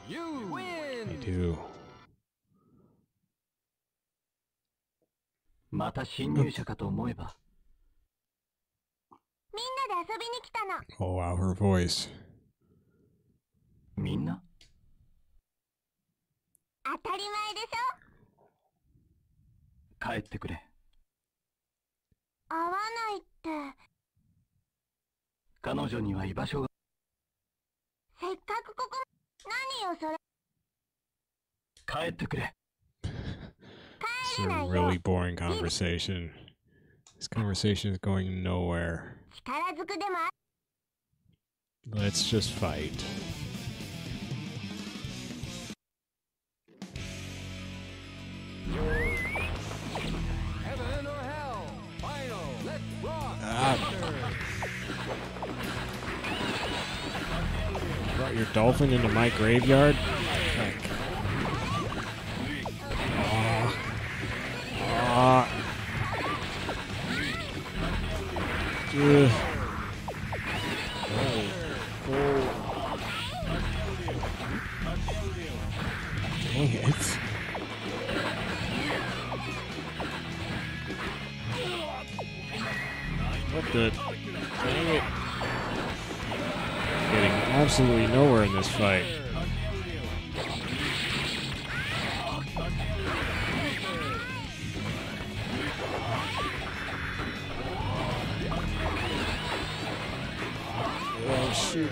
You win! I do. また侵入者かと思えば。みんなで遊びに来たの。 Oh wow, her voice. みんな当たり前でしょ。帰ってくれ。会わないって。彼女には居場所が。せっかくここ。何よそれ。帰ってくれ。 It's a really boring conversation. This conversation is going nowhere. 力ずくでもあ。 Let's just fight. Heaven or hell? Final. Let's rock. Ah. Brought your dolphin into my graveyard? Heck. Ugh. Dang it. What the? Dang it. Getting absolutely nowhere in this fight. Oh, shoot.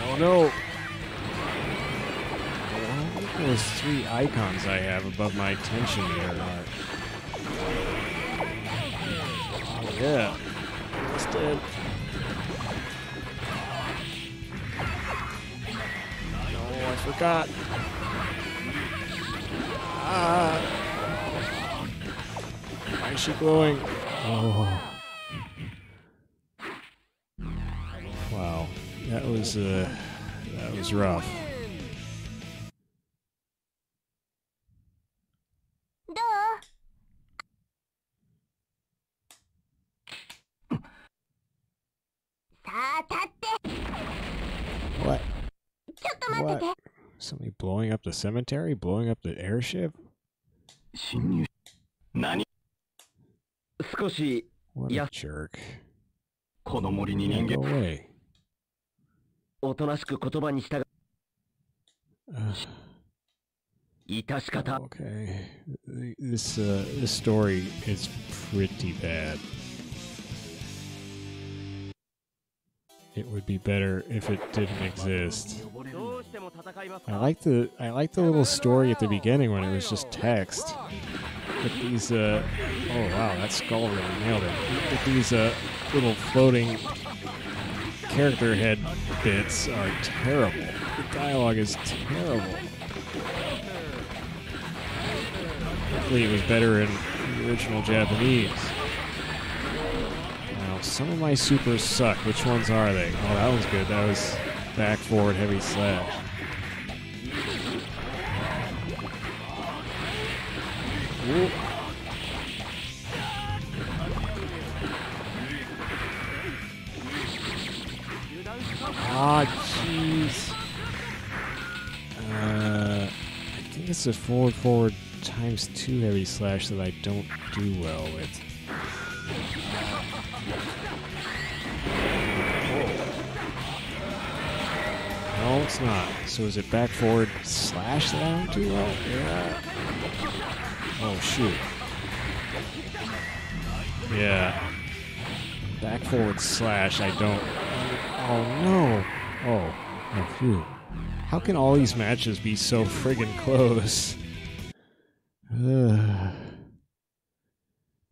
Oh, no. Those 3 icons I have above my attention here are... Oh, yeah. It's dead. No, I forgot. Ah. Why is she glowing? Oh. Wow. That was rough. どう？さあ立って。 What? ちょっと待ってて。 What? Somebody blowing up the cemetery? Blowing up the airship? 侵入。何？少し What a jerk. この森に人 Go 間。 away. おとなしく言葉に従う。 Ugh. 致し方。 Okay. This story is pretty bad. It would be better if it didn't exist. どうしても戦います I か？ like the little story at the beginning when it was just text. But these oh wow, that skull really nailed it. But these little floating character head bits are terrible. The dialogue is terrible. Hopefully it was better in the original Japanese. Now, some of my supers suck. Which ones are they? Oh, that one's good. That was back, forward, heavy slash. Ooh. Ah, jeez. I think it's a forward times 2 heavy slash that I don't do well with. No, it's not. So is it back forward slash that I don't do well? Yeah. Oh, shoot. Yeah. Back forward slash I don't. Oh, no. Oh, phew. How can all these matches be so friggin' close?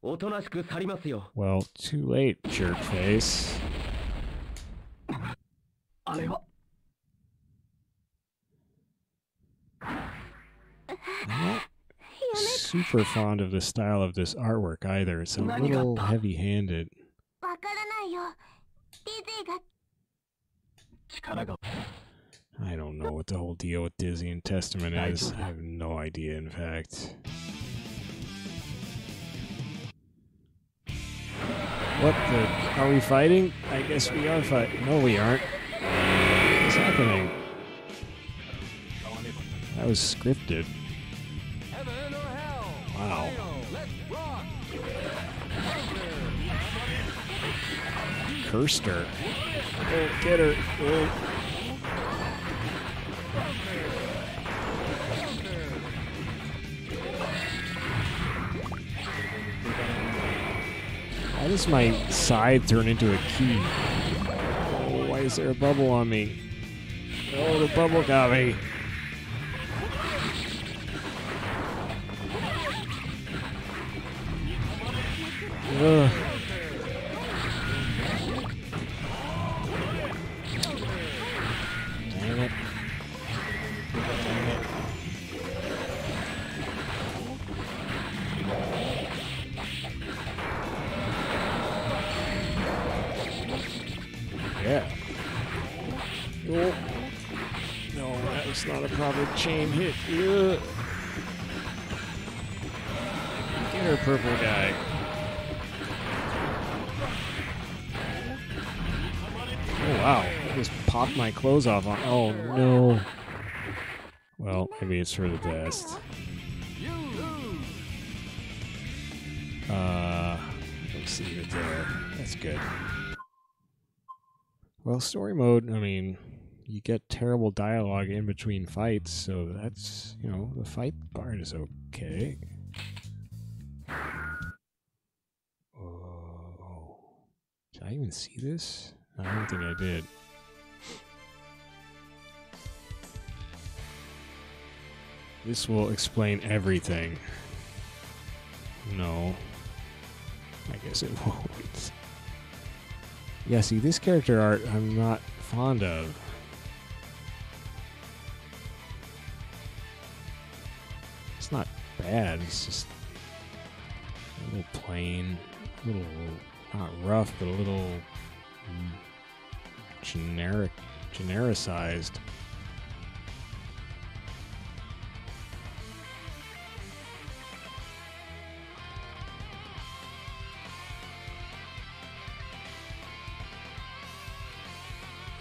おとなしく去りますよ。 Well, too late, jerk face. あれは I'm not super fond of the style of this artwork either. It's a little heavy-handed. わからないよ。ディズィが 力が I don't know what the whole deal with Dizzy and Testament is. I have no idea, in fact. What the? Are we fighting? I guess we are fighting. No, we aren't. What's happening? That was scripted. Heaven or hell? Wow. Final, let's rock! Cursed her. Oh, get her. Oh. Why does my side turn into a key? Oh, why is there a bubble on me? Oh, the bubble got me. Ugh. Dang it. Dang it. Yeah. Oh. No, that was not a proper chain hit. Ugh. Get her, purple guy. Oh wow, I just popped my clothes off on. Oh no. Well, maybe it's for the best. Let's see it there. That's good. Well, story mode, I mean, you get terrible dialogue in between fights, so that's, you know, the fight part is okay. Oh. Did I even see this? I don't think I did. This will explain everything. No. I guess it won't. Yeah, see, this character art I'm not fond of. It's not bad, it's just a little plain, a little, not rough, but a little genericized.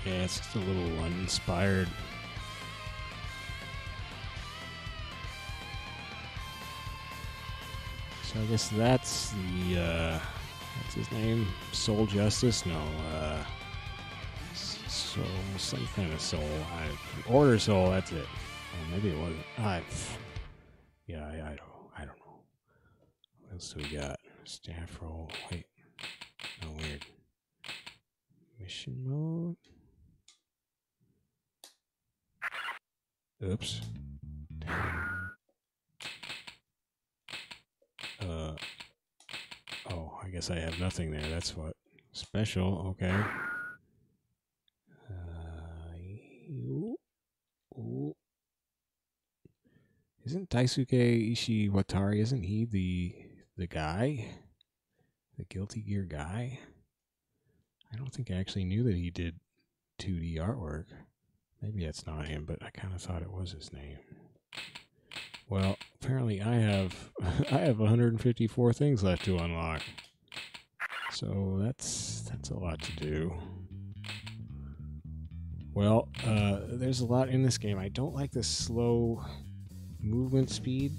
Yeah, it's just a little uninspired. So I guess that's the, what's his name? Soul Justice? No, Soul, some kind of soul. Order Soul, that's it. Oh, maybe it wasn't. Yeah, I don't know. What else do we got? Staff roll. Wait. No, weird. Mission mode. Oops. Oh, I guess I have nothing there. That's what. Special, okay. Isn't Daisuke Ishiwatari, isn't he the guy? The Guilty Gear guy? I don't think I actually knew that he did 2D artwork. Maybe that's not him, but I kind of thought it was his name. Well, apparently I have 154 things left to unlock. So that's a lot to do. Well, there's a lot in this game. I don't like the slow movement speed,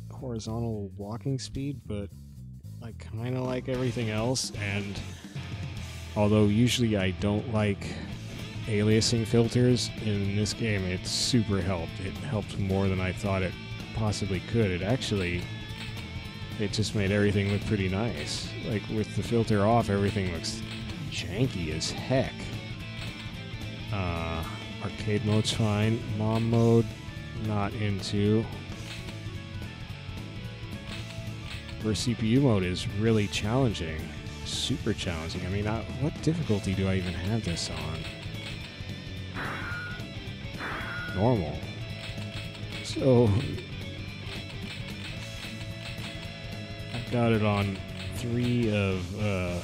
horizontal walking speed, but I kind of like everything else. And although usually I don't like aliasing filters, in this game it super helped. It helped more than I thought it possibly could. It just made everything look pretty nice. Like with the filter off, everything looks janky as heck. Arcade mode's fine. Mom mode, not into. versus CPU mode is really challenging. Super challenging. I mean, what difficulty do I even have this on? Normal. So I've got it on 3 of 4,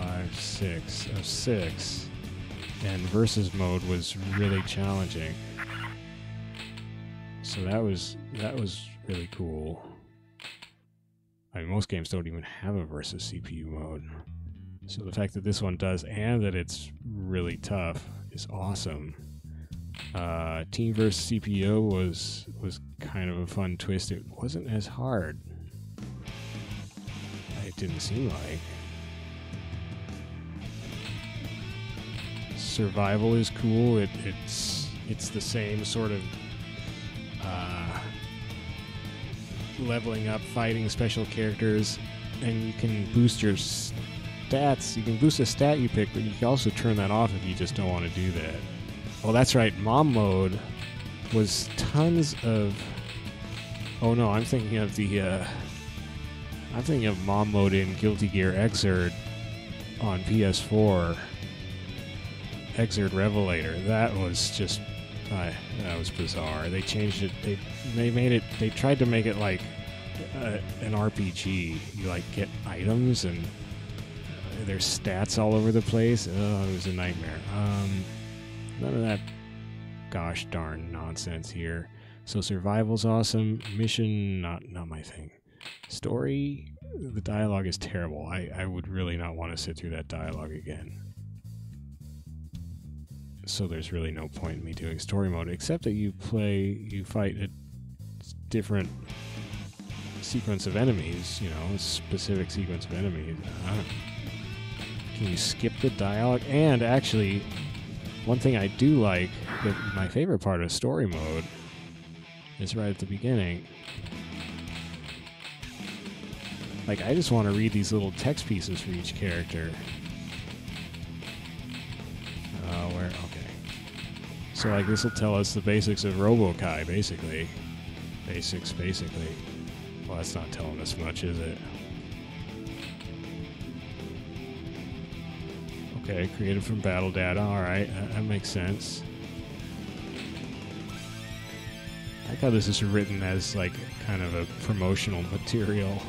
5, 6 of 6, and versus mode was really challenging. So that was really cool. I mean, most games don't even have a versus CPU mode. So the fact that this one does and that it's really tough is awesome. Team versus CPU was kind of a fun twist. It wasn't as hard. It didn't seem like. Survival is cool. It's the same sort of leveling up, fighting special characters, and you can boost your stats. You can boost a stat you pick, but you can also turn that off if you just don't want to do that. Well, that's right. Mom mode was tons of. Oh no, I'm thinking of the. I'm thinking of mom mode in Guilty Gear Xrd on PS4. Xrd Revelator. That was just. That was bizarre. They changed it. They made it. They tried to make it like an RPG. You like get items and there's stats all over the place. Oh, it was a nightmare. None of that gosh darn nonsense here. So survival's awesome. Mission, not my thing. Story, the dialogue is terrible. I would really not want to sit through that dialogue again. So there's really no point in me doing story mode, except that you fight a different sequence of enemies, you know, a specific sequence of enemies. Can you skip the dialogue? And actually, one thing I do like, my favorite part of story mode, is right at the beginning. Like, I just want to read these little text pieces for each character. Okay. So, like, this will tell us the basics of Robokai, basically. Basics, basically. Well, that's not telling us much, is it? Okay, created from battle data. Alright, that makes sense. I like how this is written as, like, kind of a promotional material.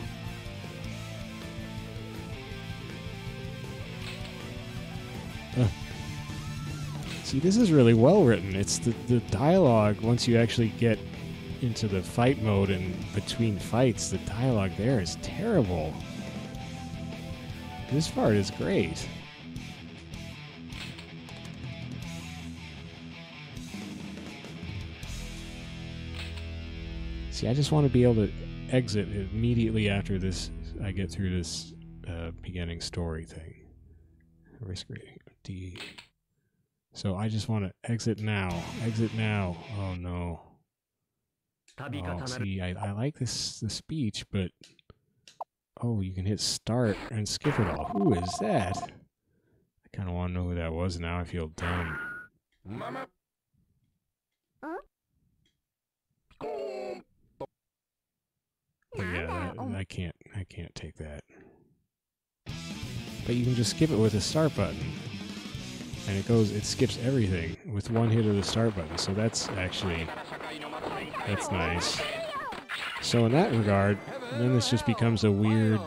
See, this is really well written. It's the dialogue, once you actually get into the fight mode and between fights, the dialogue there is terrible. This part is great. See, I just want to be able to exit immediately after this. I get through this beginning story thing. Risk rating D. So I just want to exit now. Exit now. Oh no. Oh, see, I like the speech, but oh, you can hit start and skip it all. Who is that? I kind of want to know who that was now. I feel dumb. Mama. But yeah, I can't take that. But you can just skip it with the start button. And it skips everything with one hit of the start button. So that's nice. So in that regard, then this just becomes a weird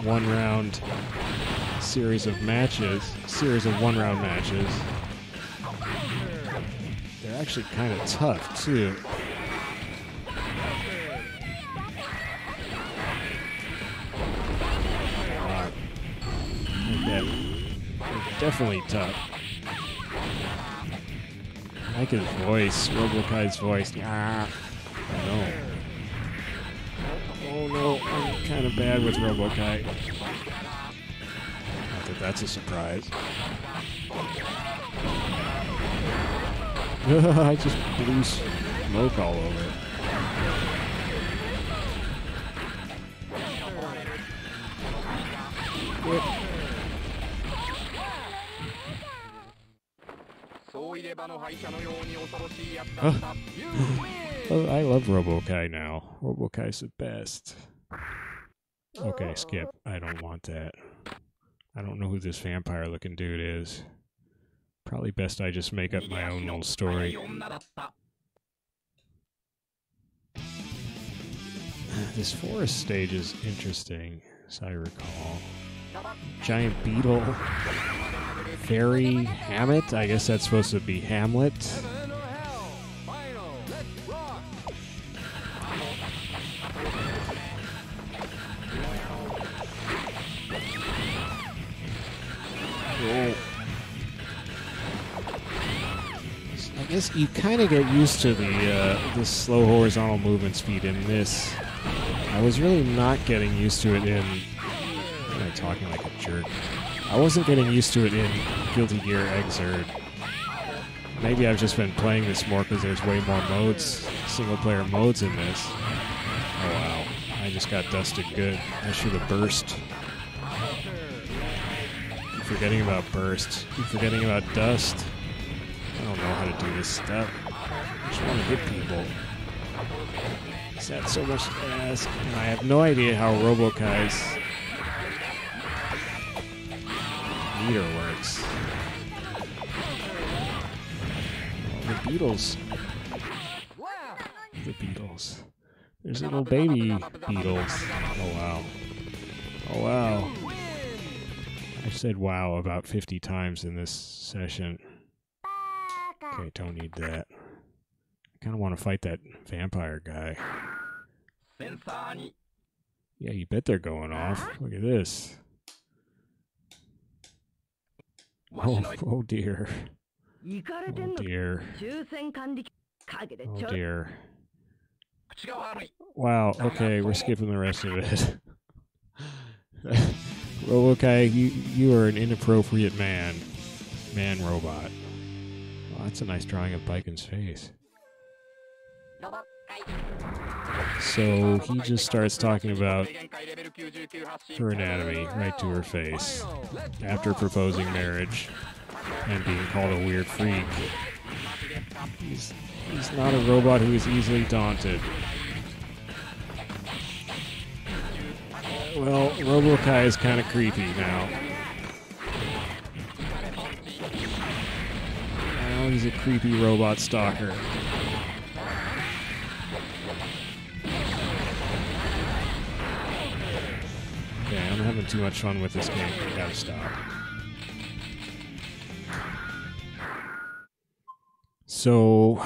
one-round series of one-round matches. They're actually kind of tough, too. Definitely tough. I like his voice, Robokai's voice. Ah, no. Oh no, I'm kind of bad with Robokai. Not that that's a surprise. I just blew smoke all over it. Oh, I love Robokai now. Robokai's the best. Okay, skip. I don't want that. I don't know who this vampire-looking dude is. Probably best I just make up my own little story. This forest stage is interesting, as I recall. Giant beetle. Fairy Hamlet? I guess that's supposed to be Hamlet. Heaven or hell? Final. Let's rock. I guess you kind of get used to the slow horizontal movement speed in this. I was really not getting used to it in... Why am I talking like a jerk? I wasn't getting used to it in Guilty Gear Xrd. Maybe I've just been playing this more because there's way more modes, single-player modes in this. Oh wow, I just got dusted good. I should have burst. Keep forgetting about burst. Keep forgetting about dust. I don't know how to do this stuff. I just want to hit people. Is that so much to ask? And I have no idea how Robokai's meter works. Oh, the beetles. The beetles. There's little baby beetles. Oh wow. Oh wow. I've said wow about 50 times in this session. Okay, don't need that. I kind of want to fight that vampire guy. Yeah, you bet they're going off. Look at this. Oh dear. Oh dear. Oh dear. Wow, okay, we're skipping the rest of it. Robokai, you are an inappropriate man. Man-robot. Oh, that's a nice drawing of Baikon's face. So he just starts talking about her anatomy right to her face after proposing marriage and being called a weird freak. He's not a robot who is easily daunted. Well, Robokai is kind of creepy now. Now he's a creepy robot stalker. Okay, I'm having too much fun with this game. I gotta stop. So,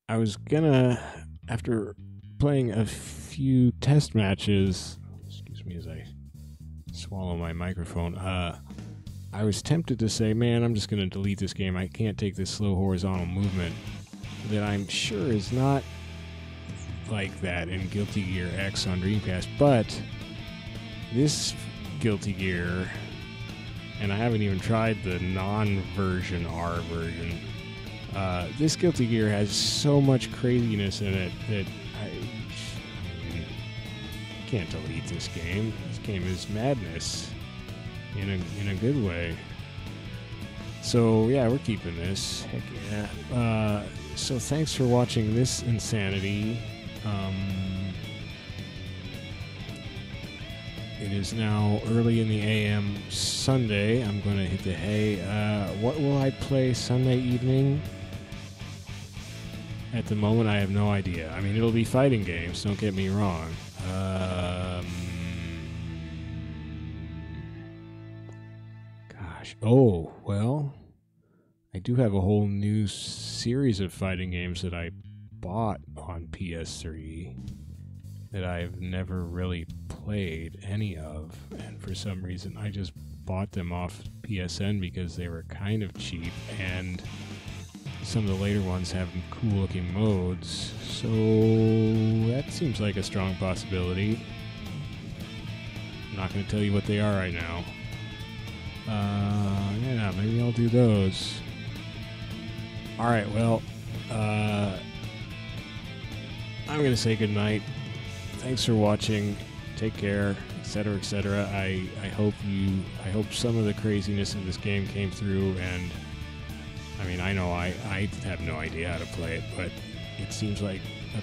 I was gonna, after playing a few test matches, excuse me as I swallow my microphone, I was tempted to say, man, I'm just gonna delete this game. I can't take this slow horizontal movement that I'm sure is not like that in Guilty Gear X on Dreamcast, but this Guilty Gear, and I haven't even tried the non-version R version, this Guilty Gear has so much craziness in it that I can't delete this game. This game is madness in a good way. So yeah, we're keeping this. Heck yeah. So thanks for watching this insanity. It is now early in the AM Sunday. I'm going to hit the hay. What will I play Sunday evening? At the moment, I have no idea. I mean, it'll be fighting games, don't get me wrong. Gosh. Oh, well, I do have a whole new series of fighting games that I bought on PS3 that I've never really played any of, and for some reason I just bought them off PSN because they were kind of cheap, and some of the later ones have cool looking modes, so that seems like a strong possibility. I'm not going to tell you what they are right now. Yeah, maybe I'll do those. Alright, well, I'm going to say goodnight. Thanks for watching. Take care, etc., etc. I hope some of the craziness of this game came through, and I mean, I know I have no idea how to play it, but it seems like a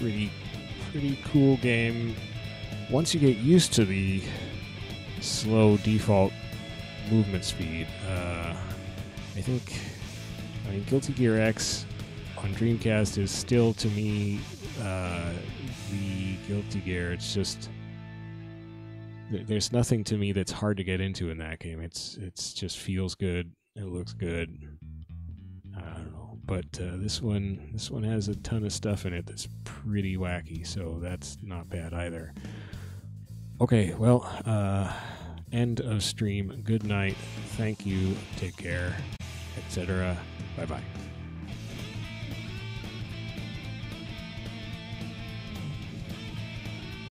pretty cool game once you get used to the slow default movement speed, I mean, Guilty Gear X on Dreamcast is still, to me, the Guilty Gear. It's just, there's nothing to me that's hard to get into in that game. It's just feels good. It looks good. I don't know, but this one has a ton of stuff in it that's pretty wacky, so that's not bad either. Okay, well, end of stream. Good night. Thank you. Take care, etc. Bye bye.